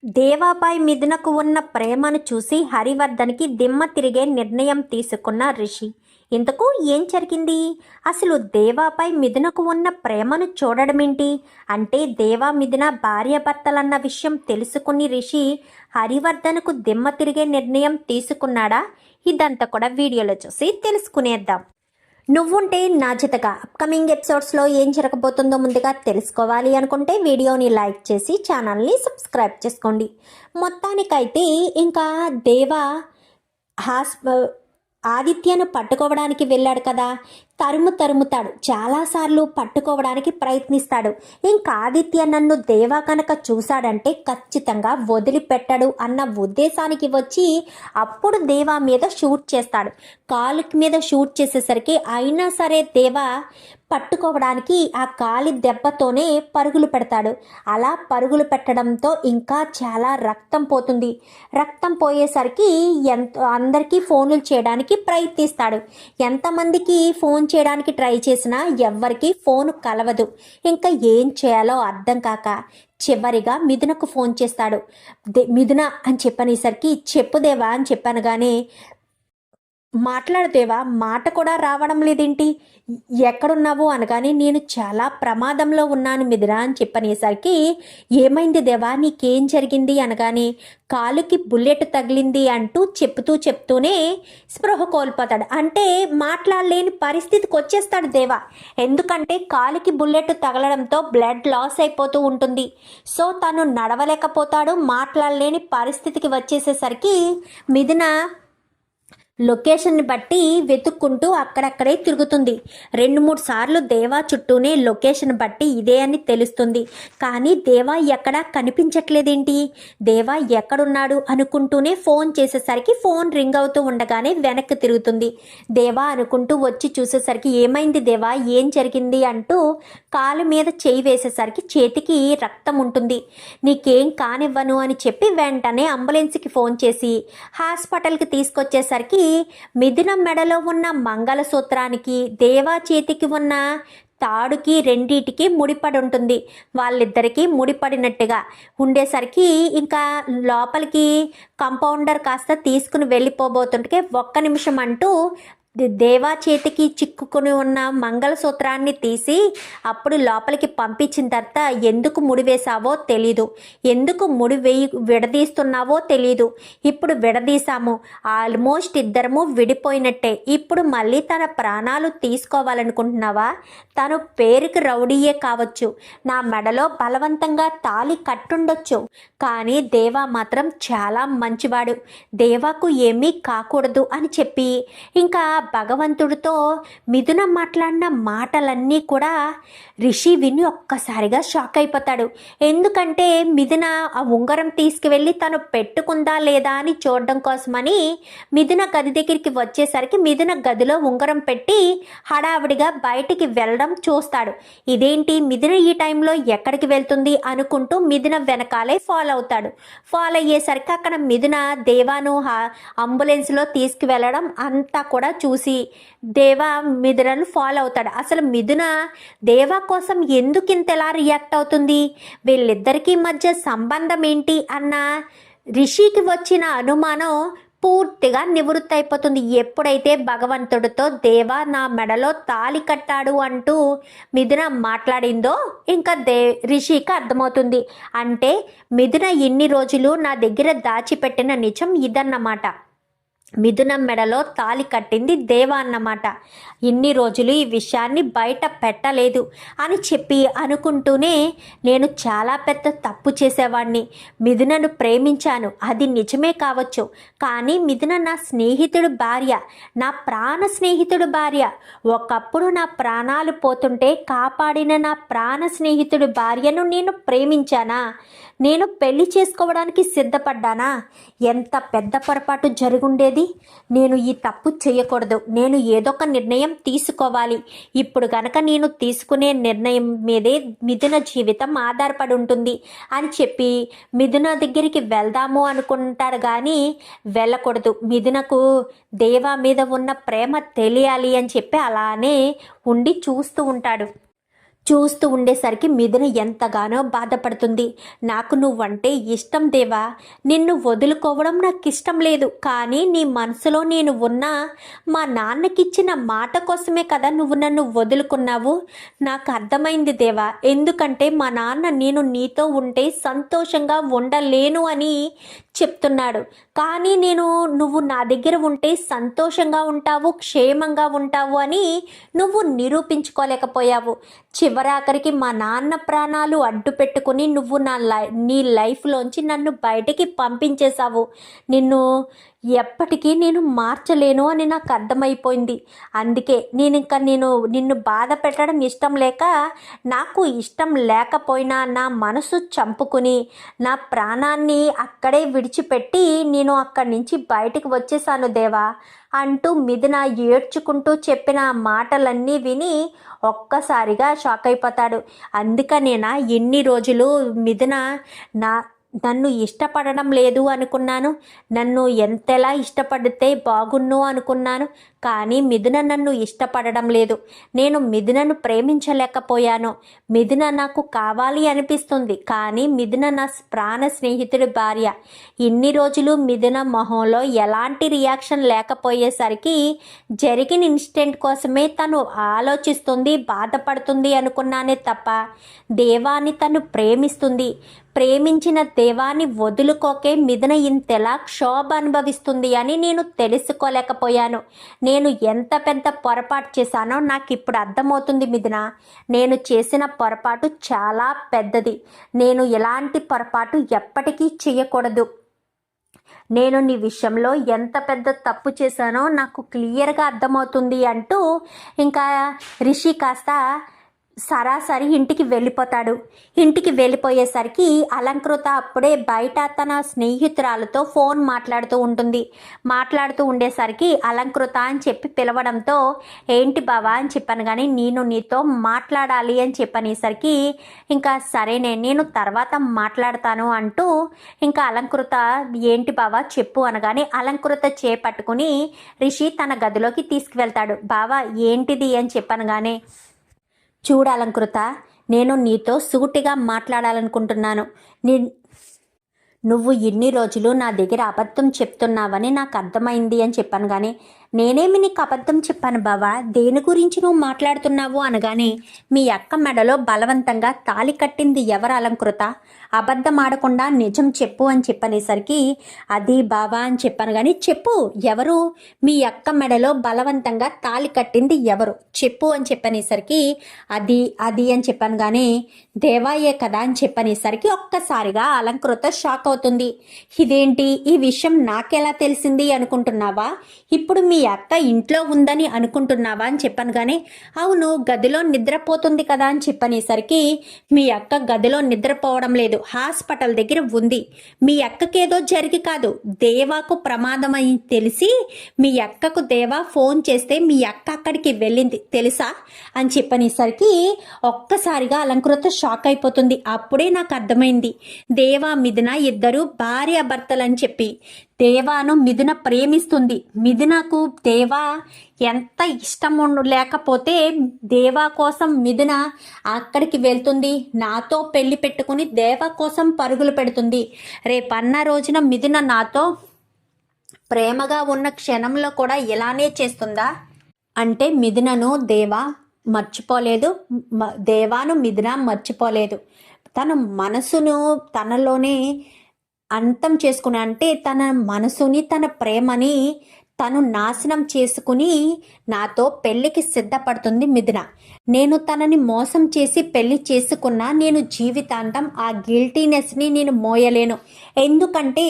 దేవాపై మిథునకు ఉన్న ప్రేమను చూసి హరివర్ధన్కి దిమ్మ తిరిగే నిర్ణయం తీసుకున్న రిషి. ఇంతకు ఏం జరిగింది? అసలు దేవాపై మిథునకు ఉన్న ప్రేమను చూడడమేంటి? అంటే దేవా మిథున భార్యాభర్తలన్న విషయం తెలుసుకుని రిషి హరివర్ధన్కు దిమ్మ తిరిగే నిర్ణయం తీసుకున్నాడా? ఇదంతా కూడా వీడియోలో చూసి తెలుసుకునేద్దాం. నువ్వుంటే నా జతగా అప్కమింగ్ ఎపిసోడ్స్లో ఏం జరగబోతుందో ముందుగా తెలుసుకోవాలి అనుకుంటే వీడియోని లైక్ చేసి ఛానల్ని సబ్స్క్రైబ్ చేసుకోండి. మొత్తానికైతే ఇంకా దేవా ఆదిత్యను పట్టుకోవడానికి వెళ్ళాడు కదా, తరుముతాడు, చాలాసార్లు పట్టుకోవడానికి ప్రయత్నిస్తాడు. ఇంకా ఆదిత్య నన్ను దేవా కనుక చూశాడంటే ఖచ్చితంగా వదిలిపెట్టడు అన్న ఉద్దేశానికి వచ్చి అప్పుడు దేవా మీద షూట్ చేస్తాడు. కాలు మీద షూట్ చేసేసరికి అయినా సరే దేవా పట్టుకోవడానికి ఆ కాలి దెబ్బతోనే పరుగులు పెడతాడు. అలా పరుగులు పెట్టడంతో ఇంకా చాలా రక్తం పోతుంది. రక్తం పోయేసరికి అందరికీ ఫోన్లు చేయడానికి ప్రయత్నిస్తాడు. ఎంతమందికి ఫోన్ చేయడానికి ట్రై చేసినా ఎవ్వరికి ఫోన్ కలవదు. ఇంకా ఏం చేయాలో అర్థం కాక చివరిగా మిథునకు ఫోన్ చేస్తాడు. మిథున అని చెప్పనేసరికి చెప్పుదేవా అని చెప్పాను కానీ మాట్లాడుతేవా మాట కూడా రావడం లేదేంటి, ఎక్కడున్నావు అనగానే నేను చాలా ప్రమాదంలో ఉన్నాను మిథున అని చెప్పనేసరికి ఏమైంది దేవా, నీకేం జరిగింది అనగానే కాలుకి బుల్లెట్ తగిలింది అంటూ చెప్తూనే స్పృహ కోల్పోతాడు. అంటే మాట్లాడలేని పరిస్థితికి వచ్చేస్తాడు దేవా. ఎందుకంటే కాలుకి బుల్లెట్ తగలడంతో బ్లడ్ లాస్ అయిపోతూ ఉంటుంది. సో తను నడవలేకపోతాడు. మాట్లాడలేని పరిస్థితికి వచ్చేసేసరికి మిథున లొకేషన్ని బట్టి వెతుక్కుంటూ అక్కడక్కడే తిరుగుతుంది. 2-3 సార్లు దేవా చుట్టూనే లొకేషన్ బట్టి ఇదే అని తెలుస్తుంది. కానీ దేవా ఎక్కడా కనిపించట్లేదేంటి, దేవా ఎక్కడున్నాడు అనుకుంటూనే ఫోన్ చేసేసరికి ఫోన్ రింగ్ అవుతూ ఉండగానే వెనక్కి తిరుగుతుంది. దేవా అనుకుంటూ వచ్చి చూసేసరికి ఏమైంది దేవా, ఏం జరిగింది అంటూ కాలు మీద చేయి వేసేసరికి చేతికి రక్తం ఉంటుంది. నీకేం కానివ్వను అని చెప్పి వెంటనే అంబులెన్స్కి ఫోన్ చేసి హాస్పిటల్కి తీసుకొచ్చేసరికి మిథున మెడలో ఉన్న మంగళసూత్రానికి దేవా చేతికి ఉన్న తాడుకి రెండిటికి ముడిపడి ఉంటుంది. వాళ్ళిద్దరికీ ముడిపడినట్టుగా ఉండేసరికి ఇంకా లోపలికి కంపౌండర్ కాస్త తీసుకుని వెళ్ళిపోబోతుంటే ఒక్క నిమిషం అంటూ దేవా చేతికి చిక్కుకుని ఉన్న మంగళసూత్రాన్ని తీసి అప్పుడు లోపలికి పంపించిన తర్వాత ఎందుకు ముడివేశావో తెలీదు, ఎందుకు విడదీస్తున్నావో తెలీదు. ఇప్పుడు విడదీశాము, ఆల్మోస్ట్ ఇద్దరము విడిపోయినట్టే. ఇప్పుడు మళ్ళీ తన ప్రాణాలు తీసుకోవాలనుకుంటున్నావా? తను పేరుకి రౌడీయే కావచ్చు, నా మెడలో బలవంతంగా తాళి కట్టుండొచ్చు, కానీ దేవా మాత్రం చాలా మంచివాడు, దేవాకు ఏమీ కాకూడదు అని చెప్పి ఇంకా భగవంతుడితో మిథున మాట్లాడిన మాటలన్నీ కూడా రిషి విని ఒక్కసారిగా షాక్ అయిపోతాడు. ఎందుకంటే మిథున ఆ ఉంగరం తీసుకువెళ్ళి తను పెట్టుకుందా లేదా అని చూడడం కోసమని మిథున గది దగ్గరికి వచ్చేసరికి మిథున గదిలో ఉంగరం పెట్టి హడావిడిగా బయటికి వెళ్ళడం చూస్తాడు. ఇదేంటి మిథున ఈ టైంలో ఎక్కడికి వెళ్తుంది అనుకుంటూ మిథున వెనకాలే ఫాలో అవుతాడు. ఫాలో అయ్యేసరికి అక్కడ మిథున దేవాను అంబులెన్స్లో తీసుకువెళ్ళడం అంతా కూడా చూసి దేవా మిథునను ఫాలో అవుతాడు. అసలు మిథున దేవా కోసం ఎందుకు ఇంతలా రియాక్ట్ అవుతుంది, వీళ్ళిద్దరికీ మధ్య సంబంధం ఏంటి అన్న రిషికి వచ్చిన అనుమానం పూర్తిగా నివృత్తి అయిపోతుంది. ఎప్పుడైతే భగవంతుడితో దేవా నా మెడలో తాళి కట్టాడు అంటూ మిథున మాట్లాడిందో ఇంకా రిషికి అర్థమవుతుంది. అంటే మిథున ఇన్ని రోజులు నా దగ్గర దాచిపెట్టిన నిజం ఇదన్నమాట. మిథున మెడలో తాళి కట్టింది దేవా అన్నమాట. ఇన్ని రోజులు ఈ విషయాన్ని బయట పెట్టలేదు అని చెప్పి అనుకుంటూనే నేను చాలా పెద్ద తప్పు చేసేవాడిని, మిథునను ప్రేమించాను, అది నిజమే కావచ్చు, కానీ మిథున నా స్నేహితుడు భార్య, నా ప్రాణ స్నేహితుడు భార్య. ఒకప్పుడు నా ప్రాణాలు పోతుంటే కాపాడిన నా ప్రాణ స్నేహితుడు భార్యను నేను ప్రేమించానా, నేను పెళ్లి చేసుకోవడానికి సిద్ధపడ్డానా? ఎంత పెద్ద పొరపాటు జరుగుండేది. నేను ఈ తప్పు చేయకూడదు, నేను ఏదో ఒక నిర్ణయం తీసుకోవాలి. ఇప్పుడు కనుక నేను తీసుకునే నిర్ణయం మీదే మిథున జీవితం ఆధారపడి ఉంటుంది అని చెప్పి మిథున దగ్గరికి వెళ్దాము అనుకుంటాడు కానీ వెళ్ళకూడదు. మిథునకు దేవా మీద ఉన్న ప్రేమ తెలియాలి అని చెప్పి అలానే ఉండి చూస్తూ ఉంటాడు. చూస్తూ ఉండేసరికి మిథున ఎంతగానో బాధపడుతుంది. నాకు నువ్వంటే ఇష్టం దేవా, నిన్ను వదులుకోవడం నాకు ఇష్టం లేదు, కానీ నీ మనసులో నేను ఉన్నా మా నాన్నకిచ్చిన మాట కోసమే కదా నువ్వు నన్ను వదులుకున్నావు. నాకు అర్థమైంది దేవా, ఎందుకంటే మా నాన్న నేను నీతో ఉంటే సంతోషంగా ఉండలేను అని చెప్తున్నాడు. కానీ నువ్వు నా దగ్గర ఉంటే సంతోషంగా ఉంటావు, క్షేమంగా ఉంటావు అని నువ్వు నిరూపించుకోలేకపోయావు. చివరాఖరికి మా నాన్న ప్రాణాలు అడ్డు పెట్టుకుని నువ్వు నీ లైఫ్లోంచి నన్ను బయటికి పంపించేశావు. ఎప్పటికీ నేను మార్చలేను అని నాకు అర్థమైపోయింది. అందుకే నిన్ను బాధ పెట్టడం ఇష్టం లేక, నాకు ఇష్టం లేకపోయినా నా మనసు చంపుకుని నా ప్రాణాన్ని అక్కడే విడిచిపెట్టి నేను అక్కడి నుంచి బయటికి వచ్చేసాను దేవా అంటూ మిథున ఏడ్చుకుంటూ చెప్పిన మాటలన్నీ విని ఒక్కసారిగా షాక్ అయిపోతాడు. అందుకనేనా ఎన్ని రోజులు మిథున నన్ను ఇష్టపడడం లేదు అనుకున్నాను, నన్ను ఎంతలా ఇష్టపడితే బాగున్ను అనుకున్నాను, కానీ మిథున నన్ను ఇష్టపడడం లేదు. నేను మిథునను ప్రేమించలేకపోయాను. మిథున నాకు కావాలి అనిపిస్తుంది, కానీ మిథున నా ప్రాణ స్నేహితుడి భార్య. ఇన్ని రోజులు మిథున మొహంలో ఎలాంటి రియాక్షన్ లేకపోయేసరికి జరిగిన ఇన్సిడెంట్ కోసమే తను ఆలోచిస్తుంది, బాధపడుతుంది అనుకున్నానే తప్ప దేవాన్ని తను ప్రేమించిన దేవాన్ని వదులుకోకే మిథున ఇంతలా క్షోభ అనుభవిస్తుంది అని నేను తెలుసుకోలేకపోయాను. నేను ఎంత పెద్ద పొరపాటు చేశానో నాకు ఇప్పుడు అర్థమవుతుంది మిథున. నేను చేసిన పొరపాటు చాలా పెద్దది. నేను ఎలాంటి పొరపాటు ఎప్పటికీ చేయకూడదు. నేను నీ విషయంలో ఎంత పెద్ద తప్పు చేశానో నాకు క్లియర్గా అర్థమవుతుంది అంటూ ఇంకా రిషి కాస్త సరాసరి ఇంటికి వెళ్ళిపోతాడు. ఇంటికి వెళ్ళిపోయేసరికి అలంకృత అప్పుడే బయట తన స్నేహితురాలతో ఫోన్ మాట్లాడుతూ ఉంటుంది. మాట్లాడుతూ ఉండేసరికి అలంకృత అని చెప్పి పిలవడంతో ఏంటి బావా అని చెప్పాను, కానీ నేను నీతో మాట్లాడాలి అని చెప్పనేసరికి ఇంకా సరేనే నేను తర్వాత మాట్లాడతాను అంటూ ఇంకా అలంకృత ఏంటి బావా చెప్పు అనగానే అలంకృత చేపట్టుకుని రిషి తన గదిలోకి తీసుకువెళ్తాడు. బావా ఏంటిది అని చెప్పనగానే చూడాలంకృత, నేను నీతో సూటిగా మాట్లాడాలనుకుంటున్నాను. నువ్వు ఇన్ని రోజులు నా దగ్గర అబద్ధం చెప్తున్నావని నాకు అర్థమైంది అని చెప్పాను, కానీ నేనేమి నీకు అబద్ధం చెప్పాను బావా, దేని గురించి నువ్వు మాట్లాడుతున్నావు అనగానే మీ అక్క మెడలో బలవంతంగా తాళి కట్టింది ఎవరు అలంకృత, అబద్ధం ఆడకుండా నిజం చెప్పు అని చెప్పనేసరికి అది బావా అని చెప్పాను, కానీ చెప్పు ఎవరు, మీ అక్క మెడలో బలవంతంగా తాళి కట్టింది ఎవరు చెప్పు అని చెప్పనేసరికి అది అని చెప్పాను, కానీ దేవాయే కదా అని చెప్పనేసరికి ఒక్కసారిగా అలంకృత షాక్ అవుతుంది. ఇదేంటి, ఈ విషయం నాకెలా తెలిసింది అనుకుంటున్నావా, ఇప్పుడు మీ అక్క ఇంట్లో ఉందని అనుకుంటున్నావా అని చెప్పాను, కానీ అవును గదిలో నిద్రపోతుంది కదా అని చెప్పనేసరికి మీ అక్క గదిలో నిద్రపోవడం లేదు, హాస్పిటల్ దగ్గర ఉంది. మీ అక్కకేదో జరిగి కాదు, దేవాకు ప్రమాదం అని తెలిసి మీ అక్కకు దేవా ఫోన్ చేస్తే మీ అక్క అక్కడికి వెళ్ళింది తెలుసా అని చెప్పనేసరికి ఒక్కసారిగా అలంకృత షాక్ అయిపోతుంది. అప్పుడే నాకు అర్థమైంది, దేవా మిథున ఇద్దరు భార్యాభర్తలని చెప్పి. దేవాను మిథున ప్రేమిస్తుంది. మిథునకు దేవా ఎంత ఇష్టం లేకపోతే దేవా కోసం మిథున అక్కడికి వెళ్తుంది, నాతో పెళ్లి పెట్టుకుని దేవా కోసం పరుగులు పెడుతుంది. రేపన్న రోజున మిథున నాతో ప్రేమగా ఉన్న క్షణంలో కూడా ఇలానే చేస్తుందా అంటే మిథునను దేవా మర్చిపోలేదు, దేవాను మిథున మర్చిపోలేదు. తన మనసును తనలోనే అంతం చేసుకుని, అంటే తన మనసుని తన ప్రేమని తను నాశనం చేసుకుని నాతో పెళ్ళికి సిద్ధపడుతుంది మిథున. నేను తనని మోసం చేసి పెళ్లి చేసుకున్నా నేను జీవితాంతం ఆ గిల్టీనెస్ని నేను మోయలేను. ఎందుకంటే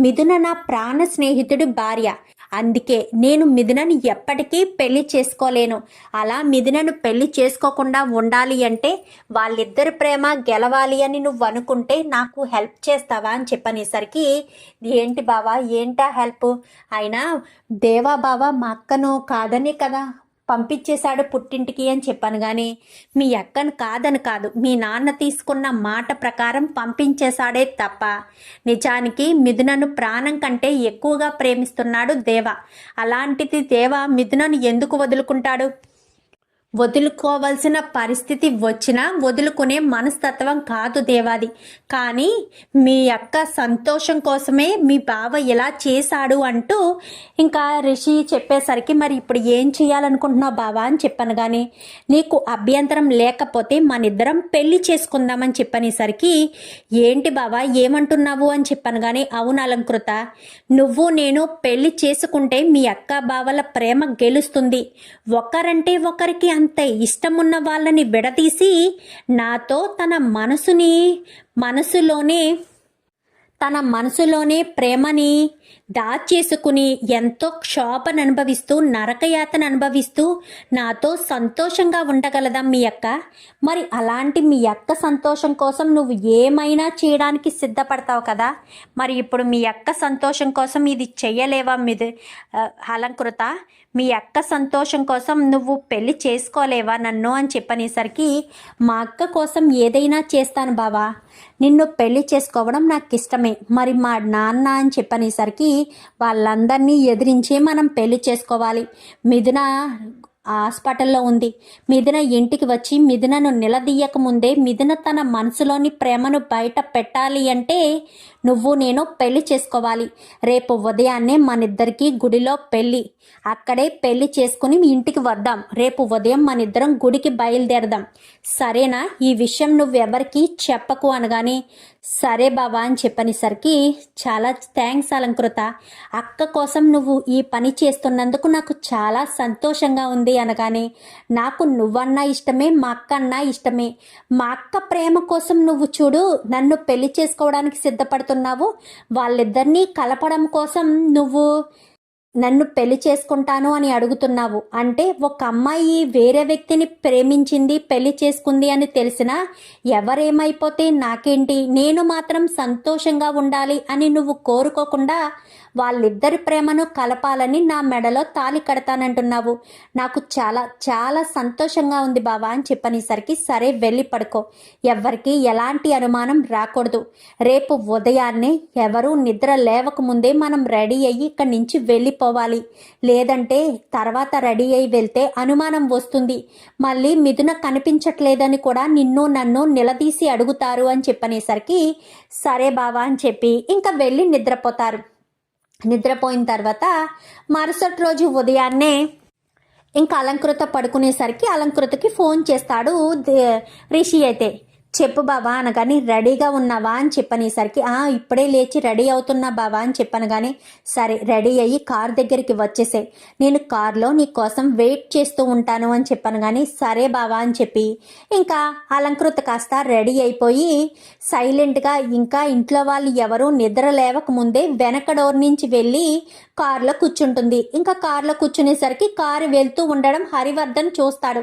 మిథున నా ప్రాణ స్నేహితుడి భార్య. అందుకే నేను మిథునను ఎప్పటికీ పెళ్లి చేసుకోలేను. అలా మిథునను పెళ్లి చేసుకోకుండా ఉండాలి అంటే వాళ్ళిద్దరి ప్రేమ గెలవాలి అని నువ్వు అనుకుంటే నాకు హెల్ప్ చేస్తావా అని చెప్పనేసరికి ఏంటి బావా ఏంటా హెల్ప్, అయినా దేవా బావా మా అక్కను కాదనే కదా పంపించేశాడు పుట్టింటికి అని చెప్పాను, కానీ మీ అక్కను కాదని కాదు, మీ నాన్న తీసుకున్న మాట ప్రకారం పంపించేశాడే తప్ప నిజానికి మిథునను ప్రాణం కంటే ఎక్కువగా ప్రేమిస్తున్నాడు దేవ. అలాంటిది దేవ మిథునను ఎందుకు వదులుకుంటాడు? వదులుకోవాల్సిన పరిస్థితి వచ్చినా వదులుకునే మనస్తత్వం కాదు దేవాది. కానీ మీ యొక్క సంతోషం కోసమే మీ బావ ఇలా చేశాడు అంటూ ఇంకా రిషి చెప్పేసరికి, మరి ఇప్పుడు ఏం చేయాలనుకుంటున్నావు బావా అని చెప్పాను. కానీ నీకు అభ్యంతరం లేకపోతే మనిద్దరం పెళ్లి చేసుకుందామని చెప్పనేసరికి, ఏంటి బావా ఏమంటున్నావు అని చెప్పాను. కానీ అవును అలంకృత, నువ్వు నేను పెళ్లి చేసుకుంటే మీ అక్క బావల ప్రేమ గెలుస్తుంది. ఒకరంటే ఒకరికి అంత ఇష్టమున్న వాళ్ళని విడదీసి నాతో తన మనసులోనే ప్రేమని దాచేసుకుని ఎంతో క్షోభను అనుభవిస్తూ నరకయాతను అనుభవిస్తూ నాతో సంతోషంగా ఉండగలదా మీ అక్క? మరి అలాంటి మీ అక్క సంతోషం కోసం నువ్వు ఏమైనా చేయడానికి సిద్ధపడతావు కదా. మరి ఇప్పుడు మీ అక్క సంతోషం కోసం ఇది చెయ్యలేవా అలంకృత? మీ అక్క సంతోషం కోసం నువ్వు పెళ్లి చేసుకోలేవా నన్ను అని చెప్పనేసరికి, మా అక్క కోసం ఏదైనా చేస్తాను బావా, నిన్ను పెళ్లి చేసుకోవడం నాకు ఇష్టమే. మరి మా నాన్న అని చెప్పనేసరికి, వాళ్ళందరినీ ఎదిరించే మనం పెళ్లి చేసుకోవాలి. మిథున హాస్పిటల్లో ఉంది. మిథున ఇంటికి వచ్చి మిథునను నిలదీయక ముందే మిథున తన మనసులోని ప్రేమను బయట పెట్టాలి అంటే నువ్వు నేను పెళ్లి చేసుకోవాలి. రేపు ఉదయాన్నే మనిద్దరికీ గుడిలో పెళ్ళి, అక్కడే పెళ్లి చేసుకుని మీ ఇంటికి వద్దాం. రేపు ఉదయం మనిద్దరం గుడికి బయలుదేరదాం, సరేనా? ఈ విషయం నువ్వెవరికి చెప్పకు అనగానే, సరే బాబా అని చెప్పనేసరికి, చాలా థ్యాంక్స్ అలంకృత, అక్క కోసం నువ్వు ఈ పని చేస్తున్నందుకు నాకు చాలా సంతోషంగా ఉంది అనగానే, నాకు నువ్వన్నా ఇష్టమే, మా అక్క అన్నా ఇష్టమే. మా అక్క ప్రేమ కోసం నువ్వు చూడు నన్ను పెళ్లి చేసుకోవడానికి సిద్ధపడుతున్నావు, వాళ్ళిద్దరినీ కలపడం కోసం నువ్వు నన్ను పెళ్లి చేసుకుంటాను అని అడుగుతున్నావు. అంటే ఒక అమ్మాయి వేరే వ్యక్తిని ప్రేమించింది, పెళ్లి చేసుకుంది అని తెలిసినా ఎవరేమైపోతే నాకేంటి, నేను మాత్రం సంతోషంగా ఉండాలి అని నువ్వు కోరుకోకుండా వాళ్ళిద్దరి ప్రేమను కలపాలని నా మెడలో తాళి కడతానంటున్నావు. నాకు చాలా చాలా సంతోషంగా ఉంది బావా అని చెప్పనేసరికి, సరే వెళ్ళి పడుకో, ఎవ్వరికి ఎలాంటి అనుమానం రాకూడదు. రేపు ఉదయాన్నే ఎవరూ నిద్ర లేవకముందే మనం రెడీ అయ్యి ఇక్కడి నుంచి వెళ్ళిపోవాలి. లేదంటే తర్వాత రెడీ అయ్యి వెళ్తే అనుమానం వస్తుంది, మళ్ళీ మిథున కనిపించట్లేదని కూడా నిన్ను నన్ను నిలదీసి అడుగుతారు అని చెప్పనేసరికి, సరే బావా అని చెప్పి ఇంకా వెళ్ళి నిద్రపోతారు. నిద్రపోయిన తర్వాత మరుసటి రోజు ఉదయాన్నే ఇంకా అలంకృత పడుకునేసరికి అలంకృతకి ఫోన్ చేస్తాడు రిషి. అయితే చెప్పు బాబా అనగాని, రెడీగా ఉన్నావా అని చెప్పనేసరికి, ఇప్పుడే లేచి రెడీ అవుతున్నా బాబా అని చెప్పాను. కానీ సరే రెడీ అయ్యి కార్ దగ్గరికి వచ్చేసే, నేను కార్లో నీ కోసం వెయిట్ చేస్తూ ఉంటాను అని చెప్పాను. కానీ సరే బాబా అని చెప్పి ఇంకా అలంకృత కాస్త రెడీ అయిపోయి సైలెంట్గా ఇంకా ఇంట్లో వాళ్ళు ఎవరూ నిద్ర లేవక ముందే వెనక డోర్ నుంచి వెళ్ళి కారులో కూర్చుంటుంది. ఇంకా కారులో కూర్చునేసరికి కారు వెళ్తూ ఉండడం హరివర్ధన్ చూస్తాడు.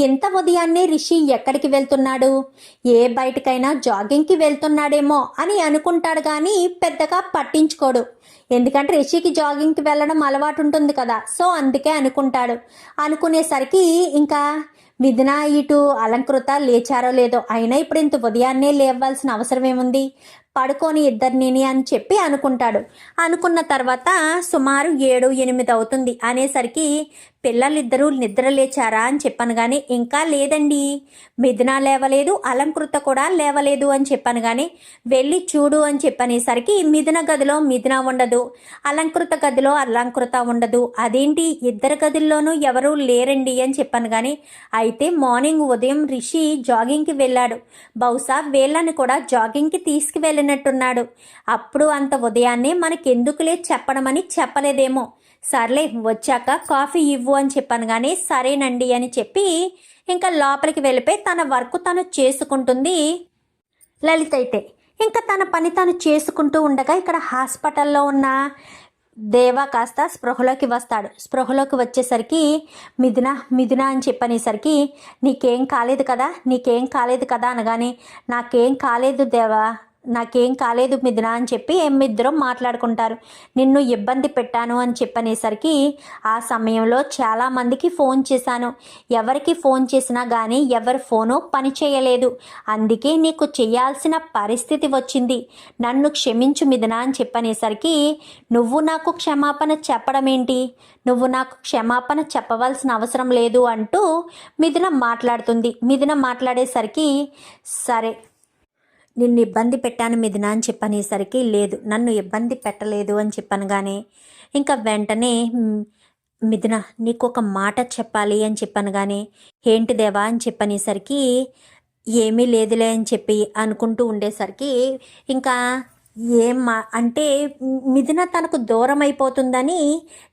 ఎంత ఉదయాన్నే రిషి ఎక్కడికి వెళ్తున్నాడు, ఏ బయటకైనా జాగింగ్కి వెళ్తున్నాడేమో అని అనుకుంటాడు. కానీ పెద్దగా పట్టించుకోడు, ఎందుకంటే రిషికి జాగింగ్కి వెళ్ళడం అలవాటు ఉంటుంది కదా, సో అందుకే అనుకుంటాడు. అనుకునేసరికి ఇంకా మిథున ఇటు అలంకృత లేచారో లేదో, అయినా ఇప్పుడు ఇంత ఉదయాన్నే లేవాల్సిన అవసరం ఏముంది, పడుకొని ఇద్దరిని అని చెప్పి అనుకుంటాడు. అనుకున్న తర్వాత సుమారు 7-8 అవుతుంది అనేసరికి, పిల్లలిద్దరూ నిద్ర లేచారా అని చెప్పాను. కానీ ఇంకా లేదండి, మిథున లేవలేదు, అలంకృత కూడా లేవలేదు అని చెప్పాను. కానీ వెళ్ళి చూడు అని చెప్పనేసరికి, మిథున గదిలో మిథున ఉండదు, అలంకృత గదిలో అలంకృత ఉండదు. అదేంటి ఇద్దరు గదుల్లోనూ ఎవరూ లేరండి అని చెప్పాను. కానీ అయితే మార్నింగ్ ఉదయం రిషి జాగింగ్కి వెళ్ళాడు, బహుశా వీళ్ళని కూడా జాగింగ్కి తీసుకువెళ్ళినట్టున్నాడు. అప్పుడు అంత ఉదయాన్నే మనకెందుకులే చెప్పడమని చెప్పలేదేమో, సర్లే వచ్చాక కాఫీ ఇవ్వు అని చెప్పాను. కానీ సరేనండి అని చెప్పి ఇంకా లోపలికి వెళ్ళిపోయి తన వర్క్ తను చేసుకుంటుంది లలిత. అయితే ఇంకా తన పని తను చేసుకుంటూ ఉండగా ఇక్కడ హాస్పిటల్లో ఉన్న దేవా కాస్త స్పృహలోకి వస్తాడు. స్పృహలోకి వచ్చేసరికి మిథున అని చెప్పనేసరికి, నీకేం కాలేదు కదా అనగానే, నాకేం కాలేదు దేవా, నాకేం కాలేదు మిథున అని చెప్పి ఏమిద్దరం మాట్లాడుకుంటారు. నిన్ను ఇబ్బంది పెట్టాను అని చెప్పనేసరికి ఆ సమయంలో చాలామందికి ఫోన్ చేశాను, ఎవరికి ఫోన్ చేసినా కానీ ఎవరి ఫోను పని చేయలేదు, అందుకే నీకు చేయాల్సిన పరిస్థితి వచ్చింది, నన్ను క్షమించు మిథున అని చెప్పనేసరికి నువ్వు నాకు క్షమాపణ చెప్పడం ఏంటి, నువ్వు నాకు క్షమాపణ చెప్పవలసిన అవసరం లేదు అంటూ మిథున మాట్లాడుతుంది. మిథున మాట్లాడేసరికి సరే నిన్ను ఇబ్బంది పెట్టాను మిథున అని చెప్పనేసరికి లేదు నన్ను ఇబ్బంది పెట్టలేదు అని చెప్పనగానే ఇంకా వెంటనే మిథున నీకు ఒక మాట చెప్పాలి అని చెప్పనగానే ఏంటి దేవా అని చెప్పనేసరికి ఏమీ లేదులే అని చెప్పి అనుకుంటూ ఉండేసరికి ఇంకా అంటే మిథున తనకు దూరం అయిపోతుందని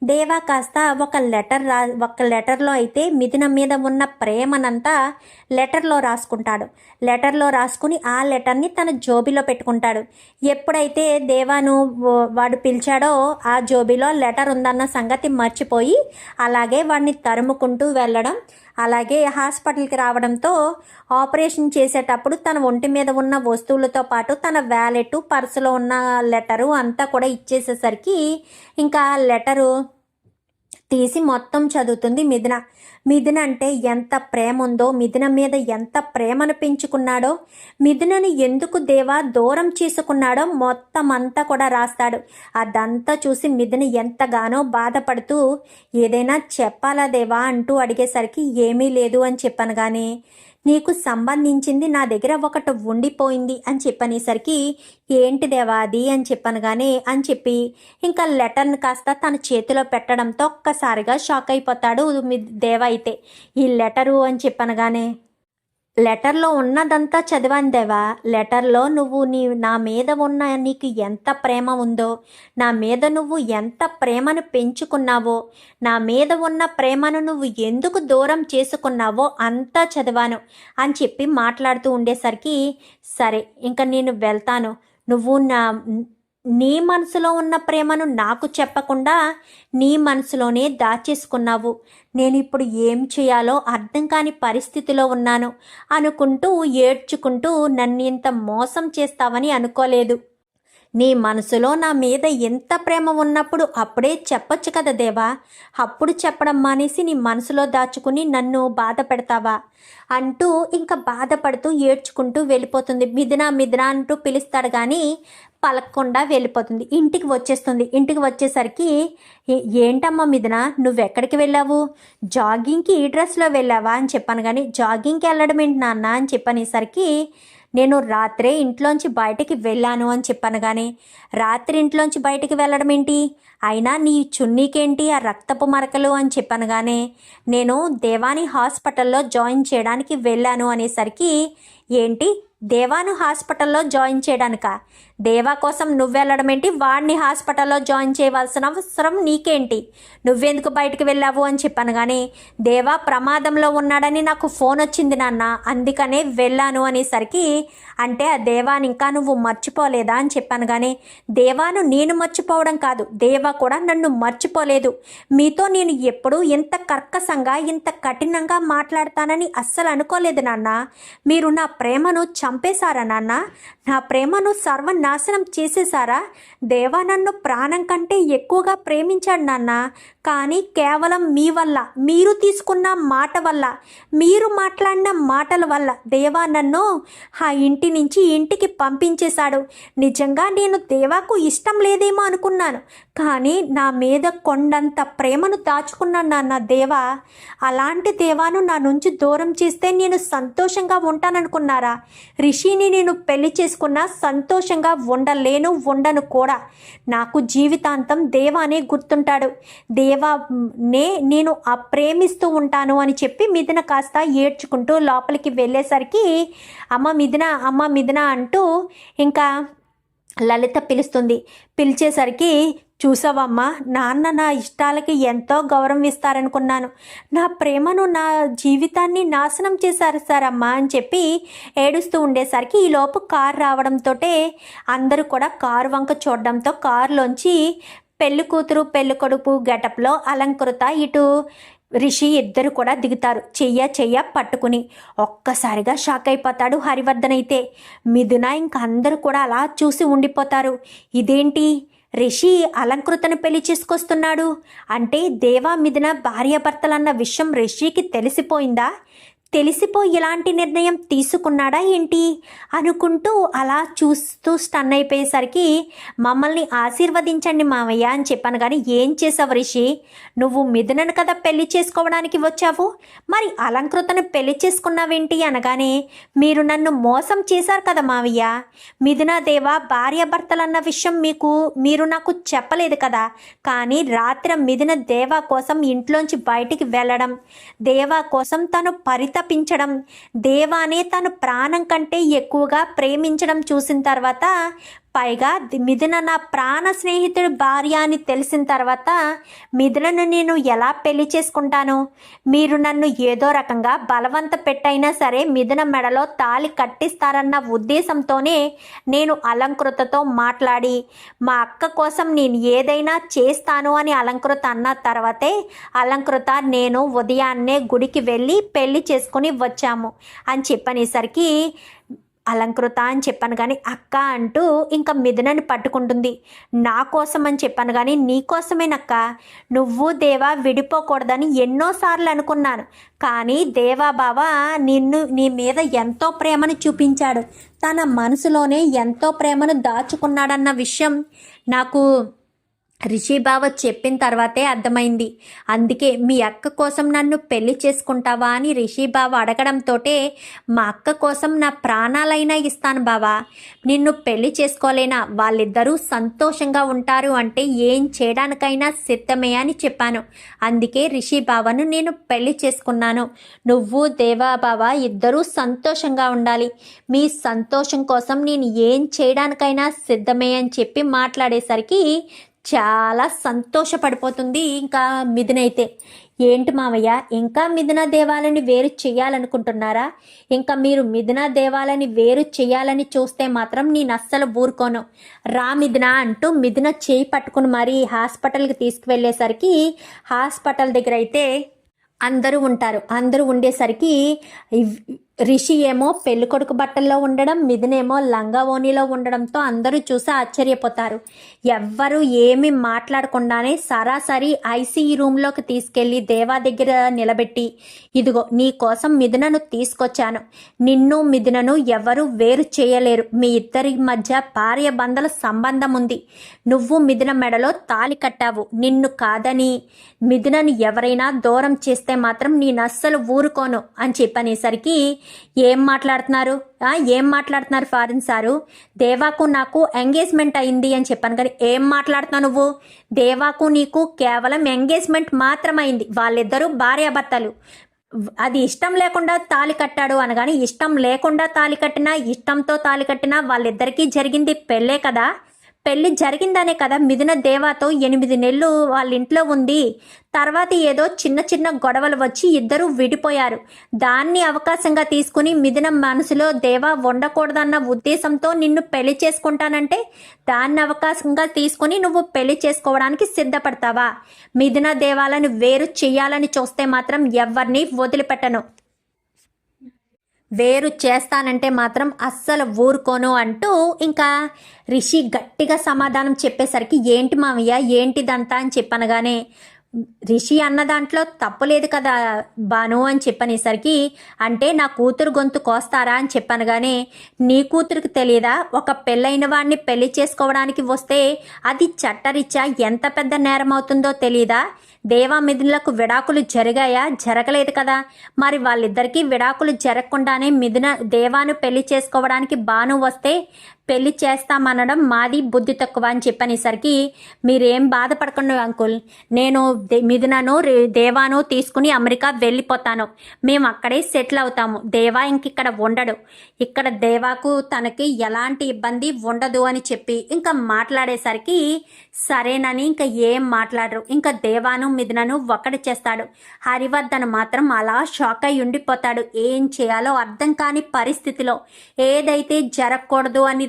దేవా కాస్త ఒక లెటర్లో అయితే మిథున మీద ఉన్న ప్రేమనంతా లెటర్లో రాసుకుంటాడు. లెటర్లో రాసుకుని ఆ లెటర్ని తన జోబీలో పెట్టుకుంటాడు. ఎప్పుడైతే దేవాను వాడు పిలిచాడో ఆ జోబీలో లెటర్ ఉందన్న సంగతి మర్చిపోయి అలాగే వాడిని తరుముకుంటూ వెళ్ళడం, అలాగే హాస్పిటల్కి రావడంతో ఆపరేషన్ చేసేటప్పుడు తన ఒంటి మీద ఉన్న వస్తువులతో పాటు తన వ్యాలెట్, పర్సులో ఉన్న లెటరు అంతా కూడా ఇచ్చేసేసరికి ఇంకా లెటరు తీసి మొత్తం చదువుతుంది మిథున. మిథున అంటే ఎంత ప్రేమ ఉందో, మిథున మీద ఎంత ప్రేమను పెంచుకున్నాడో, మిథునని ఎందుకు దేవా దూరం చేసుకున్నాడో మొత్తం అంతా కూడా రాస్తాడు. అదంతా చూసి మిథున ఎంతగానో బాధపడుతూ ఏదైనా చెప్పాలా దేవా అంటూ అడిగేసరికి ఏమీ లేదు అని చెప్పాను. కానీ నీకు సంబంధించింది నా దగ్గర ఒకటి ఉండిపోయింది అని చెప్పనేసరికి ఏంటి దేవా అది అని చెప్పనగానే అని చెప్పి ఇంకా లెటర్ని కాస్త తన చేతిలో పెట్టడంతో ఒక్కసారిగా షాక్ అయిపోతాడు దేవా. అయితే ఈ లెటరు అని చెప్పనగానే లెటర్లో ఉన్నదంతా చదివాను దేవా, లెటర్లో నువ్వు నా మీద ఉన్న నీకు ఎంత ప్రేమ ఉందో, నా మీద నువ్వు ఎంత ప్రేమను పెంచుకున్నావో, నా మీద ఉన్న ప్రేమను నువ్వు ఎందుకు దూరం చేసుకున్నావో అంతా చదివాను అని చెప్పి మాట్లాడుతూ ఉండేసరికి సరే ఇంకా నేను వెళ్తాను, నువ్వు నీ మనసులో ఉన్న ప్రేమను నాకు చెప్పకుండా నీ మనసులోనే దాచేసుకున్నావు, నేను ఇప్పుడు ఏం చేయాలో అర్థం కాని పరిస్థితిలో ఉన్నాను అనుకుంటూ ఏడ్చుకుంటూ నన్ను ఇంత మోసం చేస్తావని అనుకోలేదు, నీ మనసులో నా మీద ఎంత ప్రేమ ఉన్నప్పుడు అప్పుడే చెప్పొచ్చు కదా దేవా, అప్పుడు చెప్పడం మానేసి నీ మనసులో దాచుకుని నన్ను బాధ పెడతావా అంటూ ఇంకా బాధపడుతూ ఏడ్చుకుంటూ వెళ్ళిపోతుంది. మిథున మిథున అంటూ పిలుస్తాడు కానీ పలకకుండా వెళ్ళిపోతుంది. ఇంటికి వచ్చేస్తుంది. ఇంటికి వచ్చేసరికి ఏంటమ్మా మిథున నువ్వెక్కడికి వెళ్ళావు, జాగింగ్కి ఈ డ్రెస్లో వెళ్ళావా అని చెప్పాను. కానీ జాగింగ్కి వెళ్ళడం ఏంటి నాన్న అని చెప్పనేసరికి నేను రాత్రే ఇంట్లోంచి బయటికి వెళ్ళాను అని చెప్పాను. కానీ రాత్రి ఇంట్లోంచి బయటికి వెళ్ళడం ఏంటి, అయినా నీ చున్నీకేంటి ఆ రక్తపు మరకలు అని చెప్పాను. కానీ నేను దేవాని హాస్పిటల్లో జాయిన్ చేయడానికి వెళ్ళాను అనేసరికి ఏంటి దేవాను హాస్పిటల్లో జాయిన్ చేయడానికా, దేవా కోసం నువ్వెళ్ళడం ఏంటి, వాడిని హాస్పిటల్లో జాయిన్ చేయవలసిన అవసరం నీకేంటి, నువ్వెందుకు బయటికి వెళ్ళావు అని చెప్పాను. కానీ దేవా ప్రమాదంలో ఉన్నాడని నాకు ఫోన్ వచ్చింది నాన్న, అందుకనే వెళ్ళాను అనేసరికి అంటే ఆ దేవాని ఇంకా నువ్వు మర్చిపోలేదా అని చెప్పాను. కానీ దేవాను నేను మర్చిపోవడం కాదు, దేవా కూడా నన్ను మర్చిపోలేదు, మీతో నేను ఎప్పుడూ ఇంత కర్కశంగా ఇంత కఠినంగా మాట్లాడతానని అస్సలు అనుకోలేదు నాన్న, మీరు నా ప్రేమను చంపేశారా నాన్న, నా ప్రేమను సర్వనాశనం చేసేశారా, దేవా నన్ను ప్రాణం కంటే ఎక్కువగా ప్రేమించాడు నాన్న, కానీ కేవలం మీ వల్ల, మీరు తీసుకున్న మాట వల్ల, మీరు మాట్లాడిన మాటల వల్ల దేవా నన్ను ఆ ఇంటి నుంచి ఇంటికి పంపించేశాడు. నిజంగా నేను దేవాకు ఇష్టం లేదేమో అనుకున్నాను, కానీ నా మీద కొండంత ప్రేమను దాచుకున్నాను నాన్న దేవా, అలాంటి దేవాను నా నుంచి దూరం చేస్తే నేను సంతోషంగా ఉంటాననుకున్నారా, రిషిని నేను పెళ్లి చేసుకున్నా సంతోషంగా ఉండను కూడా, నాకు జీవితాంతం దేవానే గుర్తుంటాడు, దేవానే నేను ప్రేమిస్తూ ఉంటాను అని చెప్పి మిథున కాస్త ఏడ్చుకుంటూ లోపలికి వెళ్ళేసరికి అమ్మ మిథున అంటూ ఇంకా లలిత పిలుస్తుంది. పిలిచేసరికి చూసావమ్మా నాన్న నా ఇష్టాలకి ఎంతో గౌరవం ఇస్తారనుకున్నాను, నా ప్రేమను నా జీవితాన్ని నాశనం చేశారు సార్ అమ్మా అని చెప్పి ఏడుస్తూ ఉండేసరికి ఈలోపు కారు రావడంతో అందరూ కూడా కారు వంక చూడడంతో కారులోంచి పెళ్లి కూతురు పెళ్లి కొడుకు గెటప్లో అలంకృత ఇటు రిషి ఇద్దరు కూడా దిగుతారు, చెయ్య పట్టుకుని. ఒక్కసారిగా షాక్ అయిపోతాడు హరివర్ధన్ అయితే. మిథున ఇంక అందరూ కూడా అలా చూసి ఉండిపోతారు. ఇదేంటి, రిషి అలంకృతను పెళ్లి చేసుకొస్తున్నాడు అంటే దేవా మిథున భార్యాభర్తలన్న విషయం రిషికి తెలిసిపోయిందా? తెలిసిపోయి ఇలాంటి నిర్ణయం తీసుకున్నాడా ఏంటి అనుకుంటూ అలా చూస్తూ స్టన్ అయిపోయేసరికి, మమ్మల్ని ఆశీర్వదించండి మావయ్య అని చెప్పాను. కానీ ఏం చేసావు రిషి? నువ్వు మిథునను కదా పెళ్లి చేసుకోవడానికి వచ్చావు, మరి అలంకృతను పెళ్లి చేసుకున్నావేంటి అనగానే, మీరు నన్ను మోసం చేశారు కదా మావయ్య. మిథునాదేవ భార్యాభర్తలన్న విషయం మీరు నాకు చెప్పలేదు కదా. కానీ రాత్రి మిథున దేవా కోసం ఇంట్లోంచి బయటికి వెళ్ళడం, దేవా కోసం తను తప్పించడం, దేవానే తను ప్రాణం కంటే ఎక్కువగా ప్రేమించడం చూసిన తర్వాత, పైగా మిథున నా ప్రాణ స్నేహితుడి భార్య అని తెలిసిన తర్వాత మిథునను నేను ఎలా పెళ్లి చేసుకుంటాను? మీరు నన్ను ఏదో రకంగా బలవంత పెట్టైనా సరే మిథున మెడలో తాళి కట్టిస్తారన్న ఉద్దేశంతోనే నేను అలంకృతతో మాట్లాడి, మా అక్క కోసం నేను ఏదైనా చేస్తాను అని అలంకృత అన్న తర్వాతే అలంకృత నేను ఉదయాన్నే గుడికి వెళ్ళి పెళ్లి చేసుకుని వచ్చాము అని చెప్పనేసరికి, అలంకృత అని చెప్పాను కానీ అక్క అంటూ ఇంకా మిథునని పట్టుకుంటుంది. నా కోసం అని చెప్పాను కానీ నీకోసమేనక్క. నువ్వు దేవా విడిపోకూడదని ఎన్నోసార్లు అనుకున్నాను, కానీ దేవా బావ నీ మీద ఎంతో ప్రేమను చూపించాడు, తన మనసులోనే ఎంతో ప్రేమను దాచుకున్నాడన్న విషయం నాకు రిషి బావ చెప్పిన తర్వాతే అర్థమైంది. అందుకే మీ అక్క కోసం నన్ను పెళ్లి చేసుకుంటావా అని రిషి బావ అడగడంతో, మా అక్క కోసం నా ప్రాణాలైనా ఇస్తాను బావా, నిన్ను పెళ్లి చేసుకోలేనా, వాళ్ళిద్దరూ సంతోషంగా ఉంటారు అంటే ఏం చేయడానికైనా సిద్ధమే అని చెప్పాను. అందుకే రిషి బావను నేను పెళ్లి చేసుకున్నాను. నువ్వు దేవా బావ ఇద్దరూ సంతోషంగా ఉండాలి, మీ సంతోషం కోసం నేను ఏం చేయడానికైనా సిద్ధమే అని చెప్పి మాట్లాడేసరికి చాలా సంతోషపడిపోతుంది ఇంకా మిథున అయితే. ఏంటి మావయ్య, ఇంకా మిథున దేవాలని వేరు చేయాలనుకుంటున్నారా? ఇంకా మీరు మిథున దేవాలని వేరు చేయాలని చూస్తే మాత్రం నేను అస్సలు ఊరుకోను. రా మిథున అంటూ మిథున చేయి పట్టుకుని మరీ హాస్పిటల్కి తీసుకువెళ్ళేసరికి, హాస్పిటల్ దగ్గర అయితే అందరూ ఉంటారు. అందరూ ఉండేసరికి రిషి ఏమో పెళ్ళికొడుకు బట్టల్లో ఉండడం, మిథునేమో లంగా ఓణిలో ఉండడంతో అందరూ చూసి ఆశ్చర్యపోతారు. ఎవ్వరూ ఏమీ మాట్లాడకుండానే సరాసరి ఐసీయూ రూమ్లోకి తీసుకెళ్ళి దేవా దగ్గర నిలబెట్టి, ఇదిగో నీ కోసం మిథునను తీసుకొచ్చాను, నిన్ను మిథునను ఎవరు వేరు చేయలేరు, మీ ఇద్దరి మధ్య భార్య బంధల సంబంధం ఉంది, నువ్వు మిథున మెడలో తాళి కట్టావు, నిన్ను కాదని మిథునను ఎవరైనా దూరం చేస్తే మాత్రం నేను అస్సలు ఊరుకోను అని చెప్పనేసరికి, ఏం మాట్లాడుతున్నారు ఫారిన్ సారు, దేవాకు నాకు ఎంగేజ్మెంట్ అయింది అని చెప్పాను. కానీ ఏం మాట్లాడుతున్నావు నువ్వు? దేవాకు నీకు కేవలం ఎంగేజ్మెంట్ మాత్రమైంది, వాళ్ళిద్దరూ భార్యాభర్తలు, అది ఇష్టం లేకుండా తాళి కట్టాడు అనగాని, ఇష్టం లేకుండా తాళి కట్టినా ఇష్టంతో తాళి కట్టినా వాళ్ళిద్దరికీ జరిగింది పెళ్ళే కదా. పెళ్లి జరిగిందనే కదా మిథున దేవాతో 8 నెలలు వాళ్ళ ఇంట్లో ఉంది. తర్వాత ఏదో చిన్న గొడవలు వచ్చి ఇద్దరు విడిపోయారు. దాన్ని అవకాశంగా తీసుకుని మిథున మనసులో దేవా ఉండకూడదన్న ఉద్దేశంతో నిన్ను పెళ్లి చేసుకుంటానంటే, దాన్ని అవకాశంగా తీసుకుని నువ్వు పెళ్లి చేసుకోవడానికి సిద్ధపడతావా? మిథున దేవాలను వేరు చెయ్యాలని చూస్తే మాత్రం ఎవరిని వదిలిపెట్టను, వేరు చేస్తానంటే మాత్రం అస్సలు ఊరుకోను అంటూ ఇంకా రిషి గట్టిగా సమాధానం చెప్పేసరికి, ఏంటి మామయ్య ఏంటిదంతా అని చెప్పనగానే, రిషి అన్న దాంట్లో తప్పులేదు కదా బాను అని చెప్పనేసరికి, అంటే నా కూతురు గొంతు కోస్తారా అని చెప్పనగానే, నీ కూతురికి తెలియదా, ఒక పెళ్ళైన వాడిని పెళ్లి చేసుకోవడానికి వస్తే అది చట్టరీత్యా ఎంత పెద్ద నేరం అవుతుందో తెలియదా? దేవా మిథునలకు విడాకులు జరిగాయా? జరగలేదు కదా. మరి వాళ్ళిద్దరికీ విడాకులు జరగకుండానే మిథున దేవాను పెళ్లి చేసుకోవడానికి బాను వస్తే పెళ్లి చేస్తామనడం మాది బుద్ధి తక్కువ అని చెప్పనేసరికి, మీరేం బాధపడకండి అంకుల్, నేను మిథునను దేవాను తీసుకుని అమెరికా వెళ్ళిపోతాను, మేము అక్కడే సెటిల్ అవుతాము, దేవా ఇంకిక్కడ ఉండడు, ఇక్కడ దేవాకు తనకి ఎలాంటి ఇబ్బంది ఉండదు అని చెప్పి ఇంకా మాట్లాడేసరికి, సరేనని ఇంకా ఏం మాట్లాడరు. ఇంకా దేవాను మిథునను ఒక్కటి చేస్తాడు. హరివర్ధన్ మాత్రం అలా షాక్ అయి ఉండిపోతాడు. ఏం చేయాలో అర్థం కాని పరిస్థితిలో, ఏదైతే జరగకూడదు అని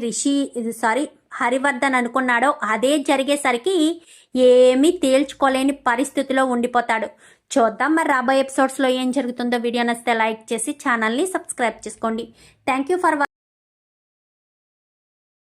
హరివర్ధన్ అనుకున్నాడో అదే జరిగేసరికి ఏమీ తేల్చుకోలేని పరిస్థితిలో ఉండిపోతాడు. చూద్దాం మరి రాబోయే ఎపిసోడ్స్లో ఏం జరుగుతుందో. వీడియో నచ్చితే లైక్ చేసి ఛానల్ని సబ్స్క్రైబ్ చేసుకోండి. Thank you for